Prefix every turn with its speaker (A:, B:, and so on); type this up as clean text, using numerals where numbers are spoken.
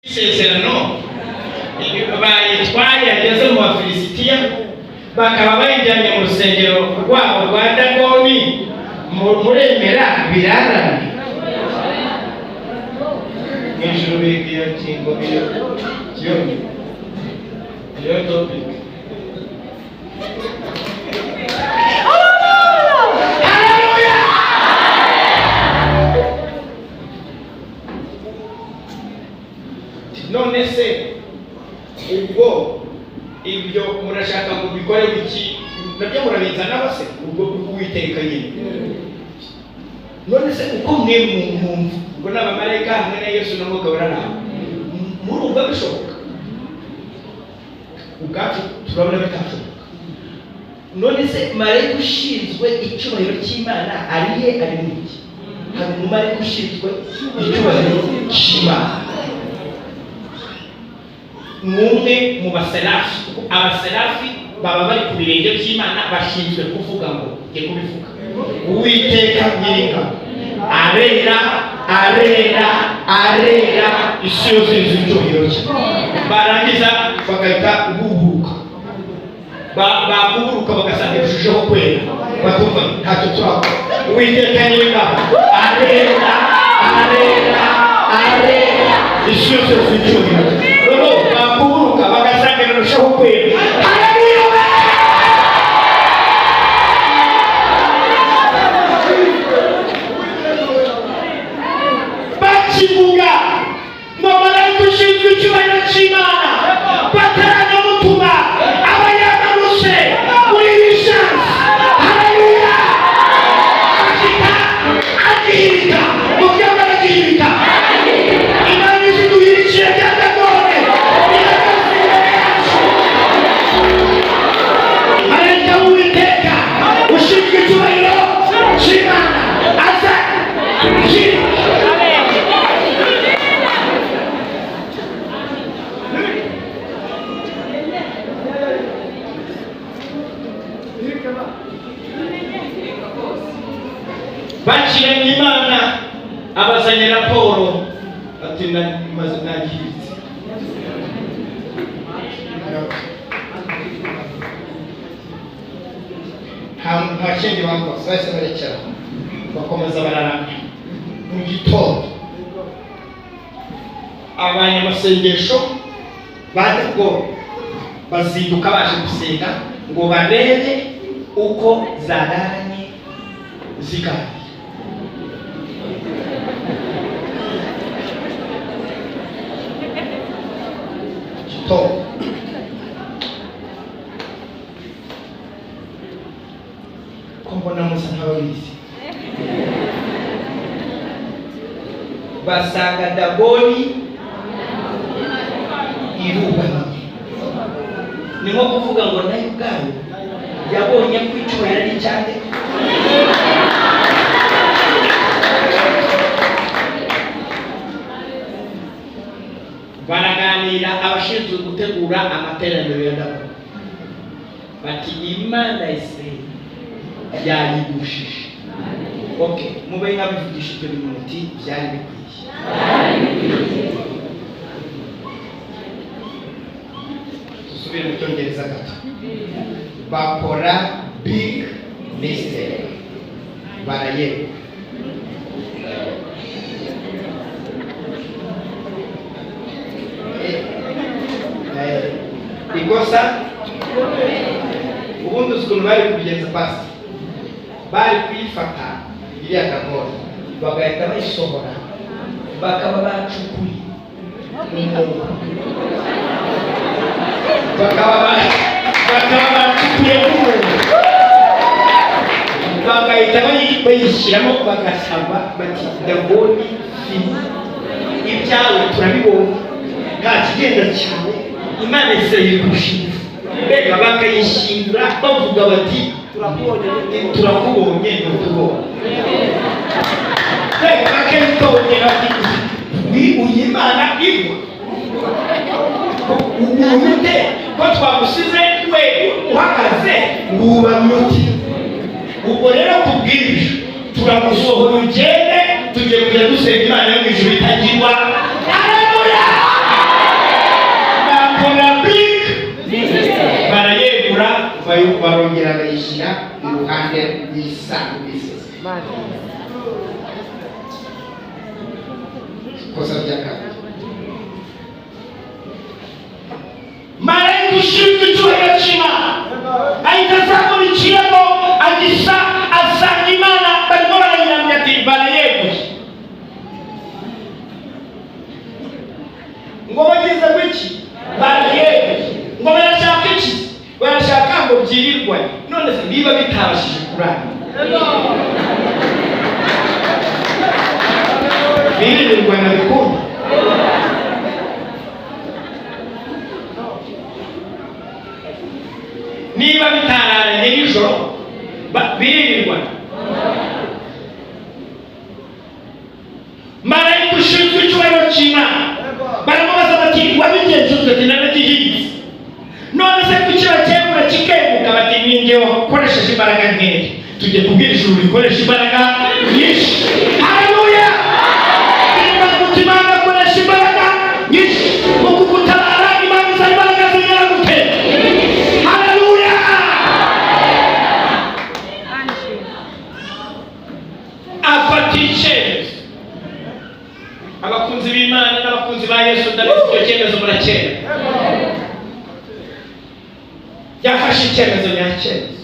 A: isezerano bayitwaye yageze mu Bafilisitiya bakaba bayijyanye mu rusengero rwabo rwa Dagoni muremera birarana hejuru bigiye kingo iyo topic none se ubwo ibyo murashaka kubikora biki nabyo murabizana base ubwo Uwiteka nyine none se uko mwe mwumva ngo n'abamarayika hamwe na Yesu n'Umwuka Wera murumva bishoboka ubwacu turabona bitashoboka none se marayika ushinzwe icyubahiro cy'Imana ariye ari n'iki hari umumarayika ushinzwe icyubahiro cy'Imana mumwe mu baserafi abaserafi baba bari ku birenge by'Imana bashinzwe kuvuga ngo ngiye kubivuga Uwiteka Nyiringabo arera arera arera isi yose icyubahiro cye barangiza bagahita buburuka babuburuka bagasanga irushijeho kwera batumva ntacyo turakora Uwiteka Nyiringabo arera arera arera isi yose icyubahiro cye babuburuka bagasanga irushijeho kwera kivuga ngo marayika ushinzwe icyubahiro cy'Imana bataranamutuma aba yamanutse muri bishansi haleluya agihita mu byaba agihita Imana iziduhirikije bya Dagoni marayika w'Uwiteka ushinzwe icyubahiro cy'Imana aza bakiranye Imana abazanye raporo ati maze nagiritse nta kindi bakoze bahise barekera bakomeza bararamya mu gitondo abanyamasengesho badego bazinduka baje gusenga ngo barebe uko zararanye zigana ko mbona musa nk'ababizi basanga Dagoni irubamye ni nko kuvuga ngo nayo ubwayo yabonye ko icyubahiro ari cyane baraganira abashinzwe gutegura amateraniro ya Dagoni bati Imana Isirayeli yayigushije okay mube nkabivugisha ibyo bimuti byari bikwiye dusubire mu Cyongereza gato bakora big mistake barayewe ikosa ubundi ukuntu bari kubigenza pasi bari kuyifata iriya Dagoni bagahita bayisohora bakaba bacukuye umwobo bakaba bacukuye umwobo bagahita bayishyiramo bagasaba bati Dagoni ibyawe turabibonye nta kigenda cyawe Imana Isirayeli kurushinga mbega bakayishingura bavuga bati turakubonye ntutubonye mbega bakayitongera bati ni Uyimana igwa umuntu ute ko twagusize we uhagaze wubamye uti ubwo rero kubwirije turagusohora ugende tujye kujya dusenga Imana yo mu ijuru itagirwa haleluya barongera bayishyira iruhande rw'isanduku. Kosa rya kabiri, marayika ushinzwe icyubahiro cy'Imana ahita azamurikiramo agisa asanga Imana barimo barayiramya ati barayeguye. Ngo bageze gwiki barayeguye, ngo barashaka iki, barashaka ngo byirirwe. None se niba bitabashije kurana birirwa na bikunda, niba bitararanye nijoro birirwa. Marayika ushinzwe icyubahiro cy'Imana baramubaza bati wabigenje ute? Naragihinze. None se kuki bakemura kikemuka? Bati ninjye wakoresheje imbaraga nkeya. Tujye kubwira ijuru rikoresha imbaraga nyinshi. Haleluya! Imana akoresha imbaraga nyinshi mu kugutabara. Imana iza imbaraga zigera gute? Haleluya! Afata icyemezo. Abakunzi b'Imana n'abakunzi ba Yesu, ndabizi icyo cyemezo murakera. Yafashe icyemezo nyacyemezo.